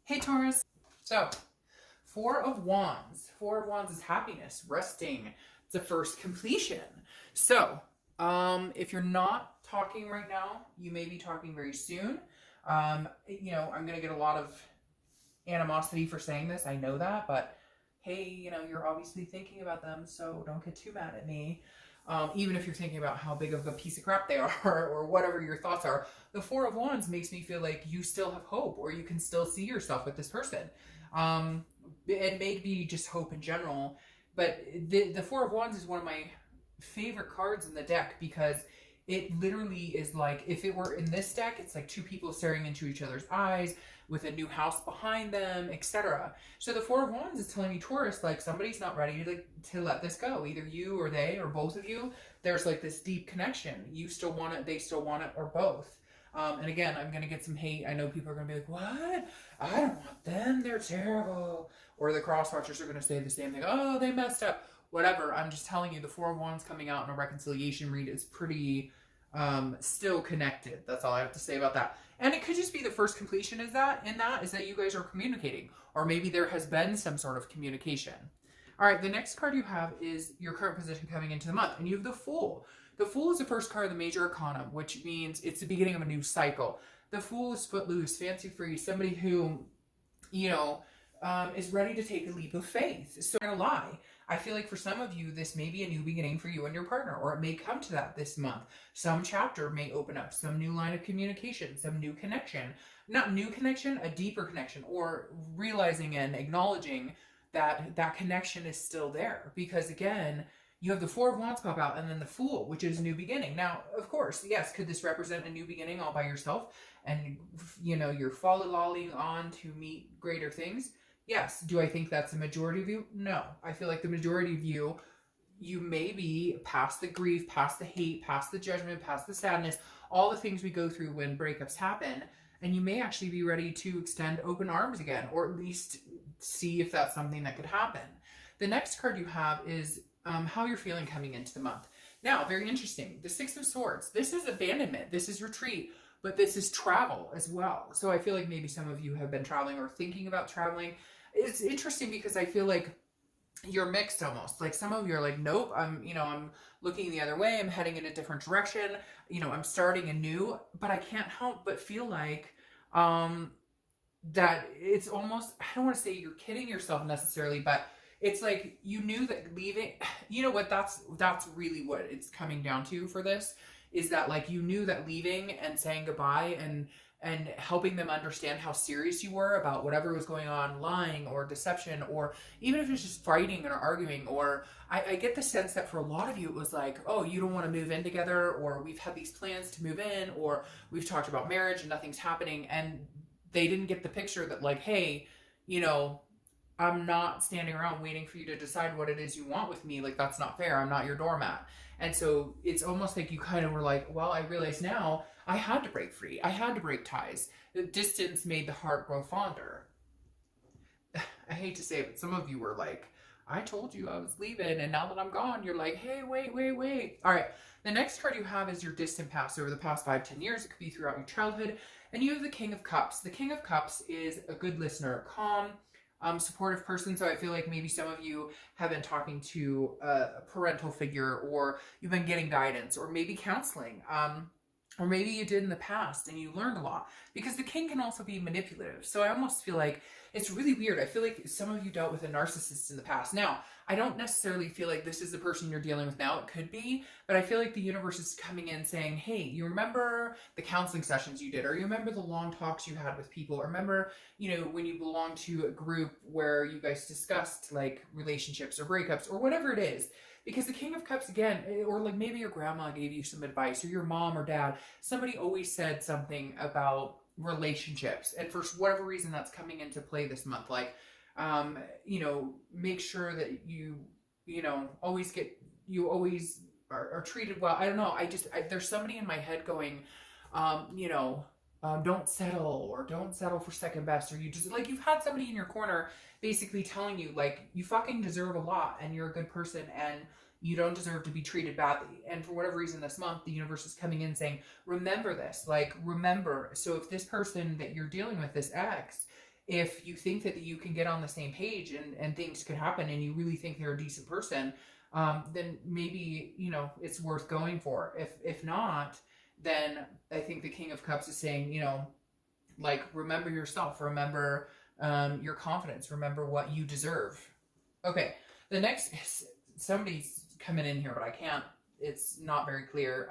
Hey Taurus. So, Four of Wands. Four of Wands is happiness, resting. It's the first completion. So, if you're not talking right now, you may be talking very soon. I'm going to get a lot of animosity for saying this. I know that, but hey, you're obviously thinking about them, so don't get too mad at me. Even if you're thinking about how big of a piece of crap they are or whatever your thoughts are, the Four of Wands makes me feel like you still have hope or you can still see yourself with this person. It may be just hope in general, but the Four of Wands is one of my favorite cards in the deck because it literally is like, if it were in this deck, it's like two people staring into each other's eyes with a new house behind them, etc. So the Four of Wands is telling me, Taurus, like somebody's not ready to let this go. Either you or they or both of you. There's like this deep connection. You still want it, they still want it, or both. And again, I'm going to get some hate. I know people are going to be like, what? I don't want them. They're terrible. Or the cross watchers are going to say the same thing. Oh, they messed up. Whatever. I'm just telling you, the Four of Wands coming out in a reconciliation read is pretty still connected. That's all I have to say about that. And it could just be the first completion is that you guys are communicating, or maybe there has been some sort of communication. All right, the next card you have is your current position coming into the month, and you have the Fool. The Fool is the first card of the major arcana, which means it's the beginning of a new cycle. The Fool is footloose, fancy free, somebody who, is ready to take a leap of faith. So I'm gonna lie. I feel like for some of you, this may be a new beginning for you and your partner, or it may come to that this month. Some chapter may open up, some new line of communication, some new connection. Not new connection, a deeper connection, or realizing and acknowledging that that connection is still there. Because again, you have the Four of Wands pop out and then the Fool, which is a new beginning. Now, of course, yes, could this represent a new beginning all by yourself? And, you're folly-lolling on to meet greater things? Yes. Do I think that's the majority of you? No. I feel like the majority of you may be past the grief, past the hate, past the judgment, past the sadness, all the things we go through when breakups happen. And you may actually be ready to extend open arms again, or at least see if that's something that could happen. The next card you have is how you're feeling coming into the month. Now, very interesting. The Six of Swords. This is abandonment. This is retreat. But this is travel as well. So I feel like maybe some of you have been traveling or thinking about traveling. It's interesting because I feel like you're mixed almost. Like some of you are like, nope, I'm looking the other way. I'm heading in a different direction. I'm starting anew, but I can't help but feel like that it's almost, I don't want to say you're kidding yourself necessarily, but it's like you knew that leaving, that's really what it's coming down to for this, is that like you knew that leaving and saying goodbye and helping them understand how serious you were about whatever was going on, lying or deception, or even if it's just fighting or arguing, or I get the sense that for a lot of you it was like, oh, you don't want to move in together, or we've had these plans to move in, or we've talked about marriage and nothing's happening, and they didn't get the picture that like, hey, I'm not standing around waiting for you to decide what it is you want with me. Like, that's not fair. I'm not your doormat. And so it's almost like you kind of were like, well, I realize now I had to break free. I had to break ties. The distance made the heart grow fonder. I hate to say it, but some of you were like, I told you I was leaving, and now that I'm gone, you're like, hey, wait. All right. The next card you have is your distant past over the past 5-10 years. It could be throughout your childhood. And you have the King of Cups. The King of Cups is a good listener, calm, supportive person. So I feel like maybe some of you have been talking to a parental figure, or you've been getting guidance, or maybe counseling, or maybe you did in the past and you learned a lot, because the king can also be manipulative. So I almost feel like it's really weird. I feel like some of you dealt with a narcissist in the past. Now, I don't necessarily feel like this is the person you're dealing with now. It could be, but I feel like the universe is coming in saying, hey, you remember the counseling sessions you did, or you remember the long talks you had with people, or remember, when you belonged to a group where you guys discussed like relationships or breakups or whatever it is. Because the King of Cups, again, or like maybe your grandma gave you some advice, or your mom or dad, somebody always said something about relationships. And for whatever reason, that's coming into play this month. Like, make sure that you always are treated well. I don't know. There's somebody in my head going, don't settle, or don't settle for second best, or you just like, you've had somebody in your corner basically telling you like, you fucking deserve a lot and you're a good person and you don't deserve to be treated badly. And for whatever reason this month, the universe is coming in saying, remember this, like, remember. So if this person that you're dealing with, this ex, if you think that you can get on the same page and things could happen and you really think they're a decent person, then maybe, you know, it's worth going for. If not, then I think the King of Cups is saying, you know, like, remember yourself, remember your confidence, remember what you deserve. Okay, the next, somebody's coming in here, but I can't, it's not very clear.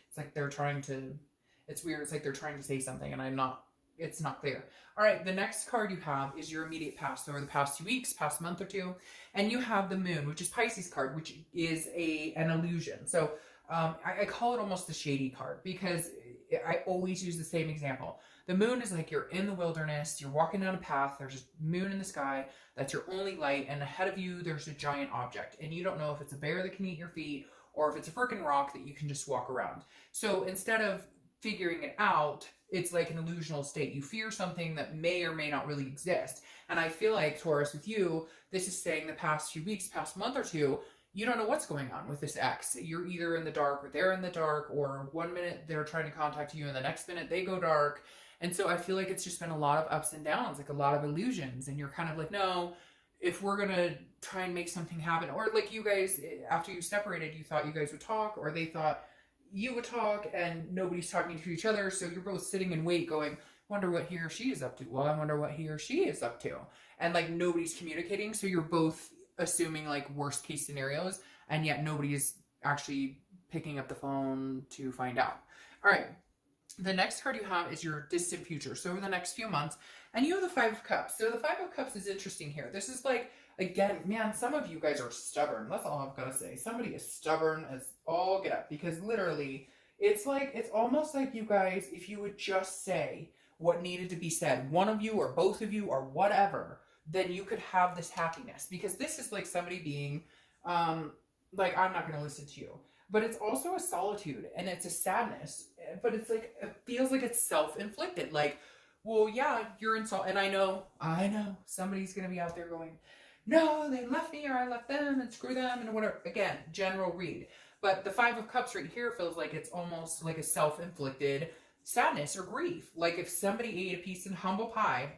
It's like they're trying to, it's weird, it's like they're trying to say something and it's not clear. All right, the next card you have is your immediate past, so over the past 2 weeks, past month or two, and you have the Moon, which is Pisces card, which is an illusion. So I call it almost the shady card because I always use the same example. The Moon is like you're in the wilderness, you're walking down a path, there's a moon in the sky, that's your only light, and ahead of you there's a giant object, and you don't know if it's a bear that can eat your feet or if it's a freaking rock that you can just walk around. So instead of figuring it out, it's like an illusional state. You fear something that may or may not really exist. And I feel like, Taurus, with you, this is saying the past few weeks, past month or two, you don't know what's going on with this ex. You're either in the dark or they're in the dark, or one minute they're trying to contact you and the next minute they go dark. And so I feel like it's just been a lot of ups and downs, like a lot of illusions. And you're kind of like, no, if we're going to try and make something happen, or like you guys, after you separated, you thought you guys would talk, or they thought you would talk, and nobody's talking to each other. So you're both sitting in wait going, wonder what he or she is up to. Well, I wonder what he or she is up to. And like nobody's communicating. So you're both assuming like worst case scenarios, and yet nobody is actually picking up the phone to find out. All right. The next card you have is your distant future. So over the next few months, and you have the Five of Cups. So the Five of Cups is interesting here. This is like, again, man, some of you guys are stubborn. That's all I've got to say. Somebody is stubborn as all get up, because literally it's like, it's almost like you guys, if you would just say what needed to be said, one of you or both of you or whatever, then you could have this happiness, because this is like somebody being, like, I'm not going to listen to you. But it's also a solitude, and it's a sadness, but it's like, it feels like it's self-inflicted. Like, well, yeah, you're and I know, somebody's going to be out there going, no, they left me, or I left them, and screw them, and whatever. Again, general read. But the Five of Cups right here feels like it's almost like a self-inflicted sadness or grief. Like if somebody ate a piece of humble pie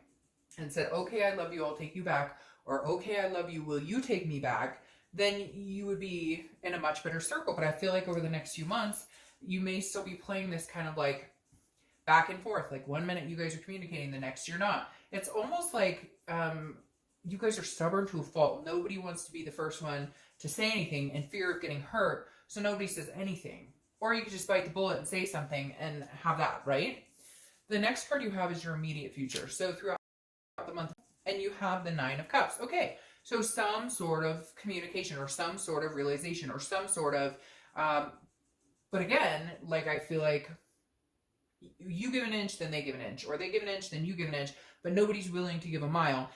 and said, okay, I love you, I'll take you back, or okay, I love you, will you take me back? Then you would be in a much better circle. But I feel like over the next few months, you may still be playing this kind of like back and forth. Like one minute you guys are communicating, the next you're not. It's almost like you guys are stubborn to a fault. Nobody wants to be the first one to say anything in fear of getting hurt, so nobody says anything. Or you could just bite the bullet and say something and have that, right? The next card you have is your immediate future. So throughout the month, and you have the Nine of Cups. Okay. So some sort of communication, or some sort of realization, or some sort of, but again, like I feel like you give an inch, then they give an inch, or they give an inch, then you give an inch, but nobody's willing to give a mile.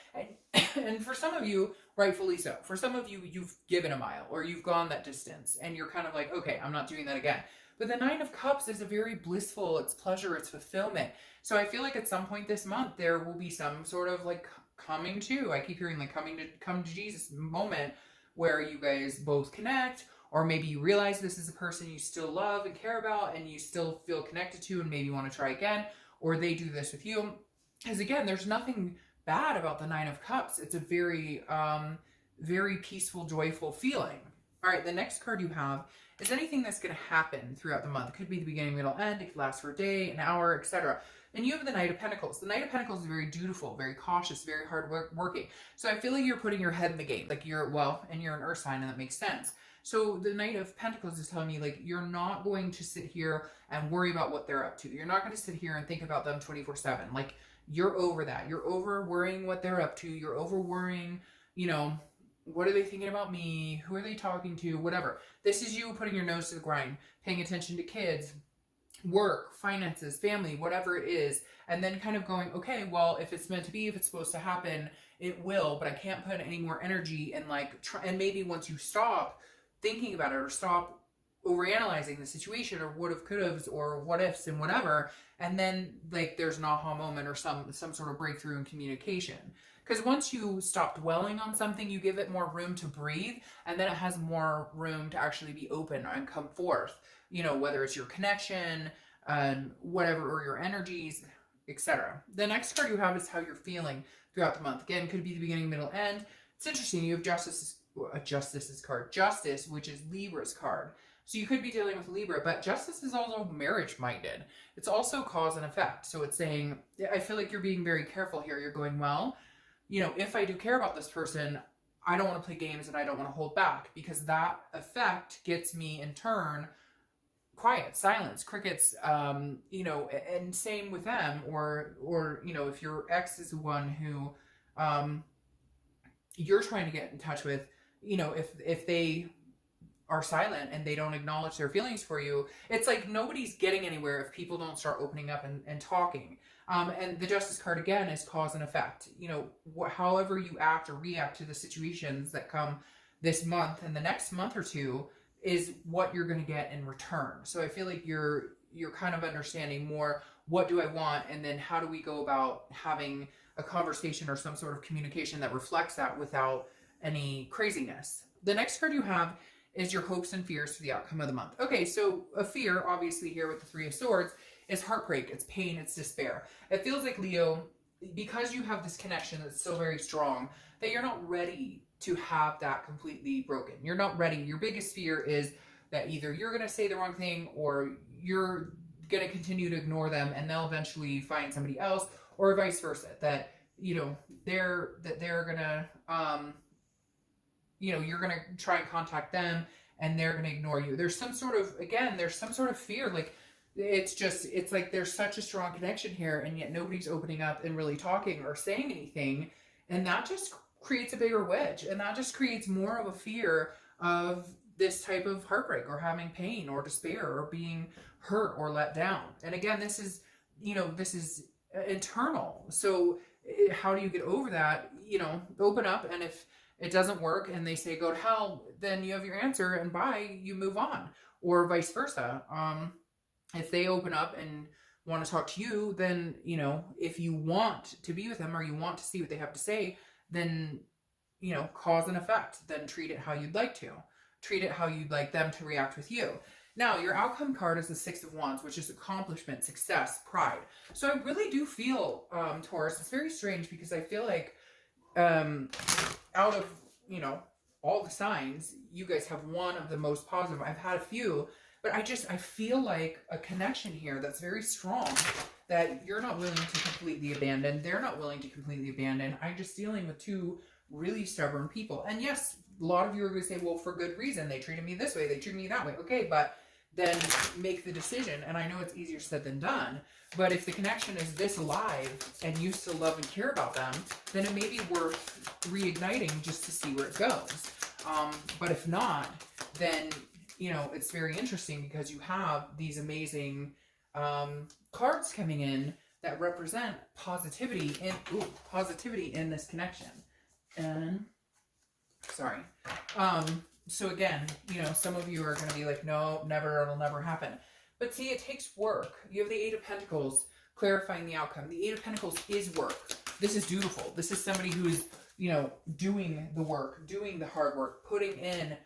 And for some of you, rightfully so. For some of you, you've given a mile, or you've gone that distance, and you're kind of like, okay, I'm not doing that again. But the Nine of Cups is a very blissful, it's pleasure, it's fulfillment. So I feel like at some point this month, there will be some sort of like coming to, I keep hearing like come to Jesus moment where you guys both connect, or maybe you realize this is a person you still love and care about and you still feel connected to and maybe want to try again, or they do this with you. Because again, there's nothing bad about the Nine of Cups. It's a very, very peaceful, joyful feeling. All right, the next card you have is anything that's going to happen throughout the month. It could be the beginning, middle, end. It could last for a day, an hour, etc. And you have the Knight of Pentacles. The Knight of Pentacles is very dutiful, very cautious, very hard working. So I feel like you're putting your head in the game. Like you're, well, and you're an earth sign, and that makes sense. So the Knight of Pentacles is telling me like you're not going to sit here and worry about what they're up to. You're not going to sit here and think about them 24/7. Like you're over that. You're over worrying what they're up to. You're over worrying, you know, what are they thinking about me? Who are they talking to? Whatever. This is you putting your nose to the grind, paying attention to kids, work, finances, family, whatever it is, and then kind of going, okay, well, if it's meant to be, if it's supposed to happen, it will, but I can't put any more energy in like, and maybe once you stop thinking about it, or stop overanalyzing the situation, or would've, could've, or what ifs and whatever, and then like there's an aha moment or some sort of breakthrough in communication. Because once you stop dwelling on something, you give it more room to breathe, and then it has more room to actually be open and come forth. You know, whether it's your connection, whatever, or your energies, etc. The next card you have is how you're feeling throughout the month. Again, could be the beginning, middle, end. It's interesting. You have Justice's card. Justice, which is Libra's card. So you could be dealing with Libra, but Justice is also marriage-minded. It's also cause and effect. So it's saying, I feel like you're being very careful here. You're going, well, you know, if I do care about this person, I don't want to play games and I don't want to hold back, because that effect gets me in turn quiet, silence, crickets, you know, and same with them. Or, you know, if your ex is the one who you're trying to get in touch with, you know, if they are silent and they don't acknowledge their feelings for you, it's like nobody's getting anywhere if people don't start opening up and talking. And the Justice card, again, is cause and effect. You know, however you act or react to the situations that come this month and the next month or two is what you're going to get in return. So I feel like you're kind of understanding more, what do I want? And then how do we go about having a conversation or some sort of communication that reflects that without any craziness. The next card you have is your hopes and fears for the outcome of the month. Okay, so a fear, obviously here with the Three of Swords, is heartbreak, it's pain, it's despair. It feels like, Leo, because you have this connection that's so very strong, that you're not ready to have that completely broken. You're not ready. Your biggest fear is that either you're going to say the wrong thing or you're going to continue to ignore them and they'll eventually find somebody else, or vice versa, that, you know, they're going to, you know, you're going to try and contact them and they're going to ignore you. There's some sort of, again, there's some sort of fear. Like, it's like there's such a strong connection here, and yet nobody's opening up and really talking or saying anything. And that just creates a bigger wedge, and that just creates more of a fear of this type of heartbreak or having pain or despair or being hurt or let down. And again, this is, you know, this is internal. So how do you get over that? You know, open up, and if it doesn't work and they say go to hell, then you have your answer and bye, you move on, or vice versa. If they open up and want to talk to you, then, you know, if you want to be with them or you want to see what they have to say, then, you know, cause and effect, then treat it how you'd like to. Treat it how you'd like them to react with you. Now, your outcome card is the Six of Wands, which is accomplishment, success, pride. So I really do feel, Taurus, it's very strange because I feel like out of, you know, all the signs, you guys have one of the most positive. I've had a few, but I feel like a connection here that's very strong, that you're not willing to completely abandon. They're not willing to completely abandon. I'm just dealing with two really stubborn people. And yes, a lot of you are going to say, well, for good reason. They treated me this way. They treated me that way. Okay, but then make the decision. And I know it's easier said than done, but if the connection is this alive and you still love and care about them, then it may be worth reigniting just to see where it goes. But if not, then, you know, it's very interesting because you have these amazing cards coming in that represent positivity in this connection. And sorry. So again, you know, some of you are going to be like, no, never, it'll never happen. But see, it takes work. You have the Eight of Pentacles clarifying the outcome. The Eight of Pentacles is work. This is dutiful. This is somebody who is, you know, doing the work, doing the hard work, putting in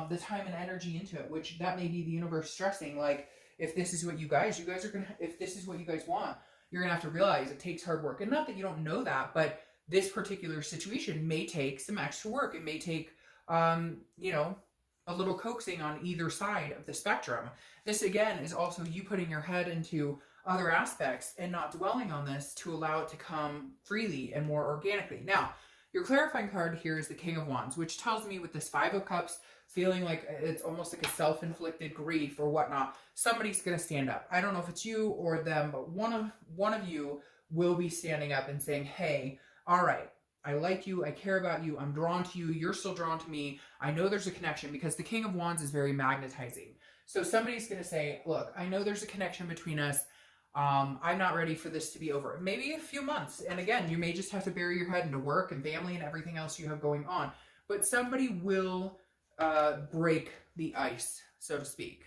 the time and energy into it, which that may be the universe stressing. Like, if this is what you guys are going to, if this is what you guys want, you're going to have to realize it takes hard work. And not that you don't know that, but this particular situation may take some extra work. It may take, you know, a little coaxing on either side of the spectrum. This, again, is also you putting your head into other aspects and not dwelling on this to allow it to come freely and more organically. Now, your clarifying card here is the King of Wands, which tells me with this Five of Cups, feeling like it's almost like a self-inflicted grief or whatnot, somebody's going to stand up. I don't know if it's you or them, but one of you will be standing up and saying, hey, all right, I like you, I care about you, I'm drawn to you, you're still drawn to me, I know there's a connection, because the King of Wands is very magnetizing. So somebody's going to say, look, I know there's a connection between us, I'm not ready for this to be over. Maybe a few months, and again, you may just have to bury your head into work and family and everything else you have going on, but somebody will break the ice, so to speak.